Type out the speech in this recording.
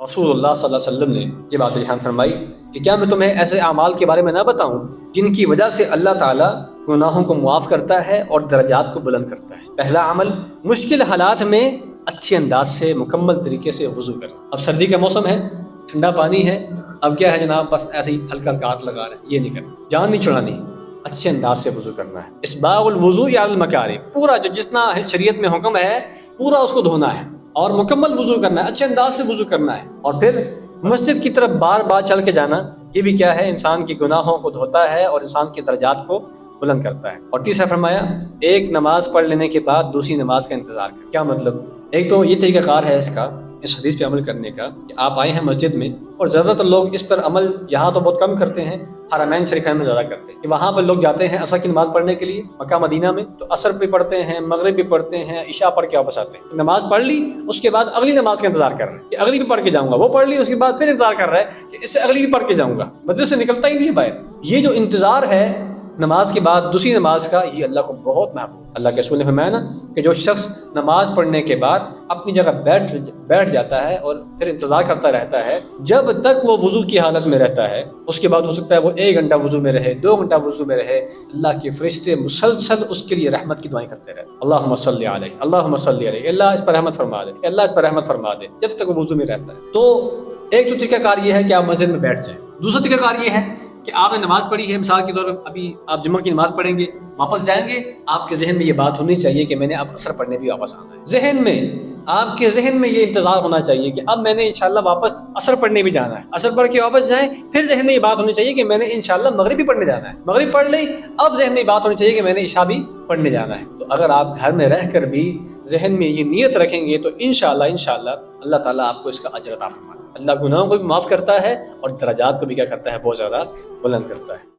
रसूलुल्लाह सल्लल्लाहु अलैहि वसल्लम ने ये बात ध्यान फरमाई कि क्या मैं तुम्हें ऐसे अमाल के बारे में ना बताऊं जिनकी वजह से अल्लाह ताला गुनाहों को मुआफ़ करता है और दर्जात को बुलंद करता है। पहला अमल, मुश्किल हालात में अच्छे अंदाज से मुकम्मल तरीके से वज़ू करना। अब सर्दी का मौसम है, ठंडा पानी है, अब क्या है जनाब, बस ऐसे ही हल्का हल्का हाथ लगा रहे हैं, ये नहीं करना, जान नहीं छुड़ानी, अच्छे अंदाज से वज़ू करना है। इस्बागुल वज़ू अल मकारी, पूरा जो जितना शरीयत में हुक्म है पूरा उसको धोना है और मुकम्मल वज़ू करना है, अच्छे अंदाज से वज़ू करना है। और फिर मस्जिद की तरफ बार बार चल के जाना, ये भी क्या है, इंसान की गुनाहों को धोता है और इंसान के दर्जात को बुलंद करता है। और तीसरा फरमाया, एक नमाज पढ़ लेने के बाद दूसरी नमाज का इंतज़ार कर। क्या मतलब? एक तो ये तरीक़ाकार है इसका, इस हदीस पे अमल करने का, कि आप आए हैं मस्जिद में और ज़्यादातर लोग इस पर अमल यहाँ तो बहुत कम करते हैं, हरमैन शरीफैन में ज़्यादा करते हैं कि वहाँ पर लोग जाते हैं असर की नमाज़ पढ़ने के लिए मक्का मदीना में, तो असर भी पढ़ते हैं, मगरिब भी पढ़ते हैं, इशा पढ़ के वापस आते हैं। तो नमाज़ पढ़ ली, उसके बाद अगली नमाज का इंतज़ार कर रहे हैं कि अगली भी पढ़ के जाऊँगा, वो पढ़ ली, उसके बाद फिर इंतज़ार कर रहा है कि इससे अगली भी पढ़ के जाऊँगा, मस्जिद से निकलता ही नहीं है बाहर। ये जो इंतज़ार है नमाज के बाद दूसरी नमाज का, ये अल्लाह को बहुत महबूब। अल्लाह के रसूल ने फरमाया ना कि जो शख्स नमाज पढ़ने के बाद अपनी जगह बैठ जाता है और फिर इंतज़ार करता रहता है जब तक वो वज़ू की हालत में रहता है, उसके बाद हो सकता है वो 1 घंटा वज़ू में रहे, 2 घंटा वज़ू में रहे, अल्लाह के फरिश्ते मुसलसल उसके लिए रहमत की दुआएं करते रहते हैं। अल्लाहुम्मा सल्ली अलैहि, अल्लाहुम्मा सल्ली अलैहि, अल्लाह इस पर रहमत फरमा दे, अल्लाह इस पर रहमत फरमा दे, जब तक वो वज़ू में रहता है। तो एक तो तरीक़ाकार ये है कि आप मस्जिद में बैठ जाएं। दूसरा तरीक़ाकार ये है कि आपने नमाज़ पढ़ी है, मिसाल के तौर पर अभी आप जुम्मा की नमाज़ पढ़ेंगे, वापस जाएंगे, आपके जहन में ये बात होनी चाहिए कि मैंने अब असर पढ़ने भी वापस आना है। जहन में, आपके जहन में ये इंतज़ार होना चाहिए कि अब मैंने इंशाल्लाह वापस असर पढ़ने भी जाना है। असर पढ़ के वापस जाएं, फिर जहन में ये बात होनी चाहिए कि मैंने इंशाल्लाह मगरिब भी पढ़ने जाना है। मगरिब पढ़ ली, अब जहन में ये बात होनी चाहिए कि मैंने इशा भी पढ़ने जाना है। तो अगर आप घर में रह कर भी जहन में ये नीयत रखेंगे तो इंशाल्लाह अल्लाह ताला आपको इसका अजर अता फरमाएगा। अल्लाह गुनाहों को भी माफ़ करता है और दर्जात को भी क्या करता है, बहुत ज़्यादा बुलंद करता है।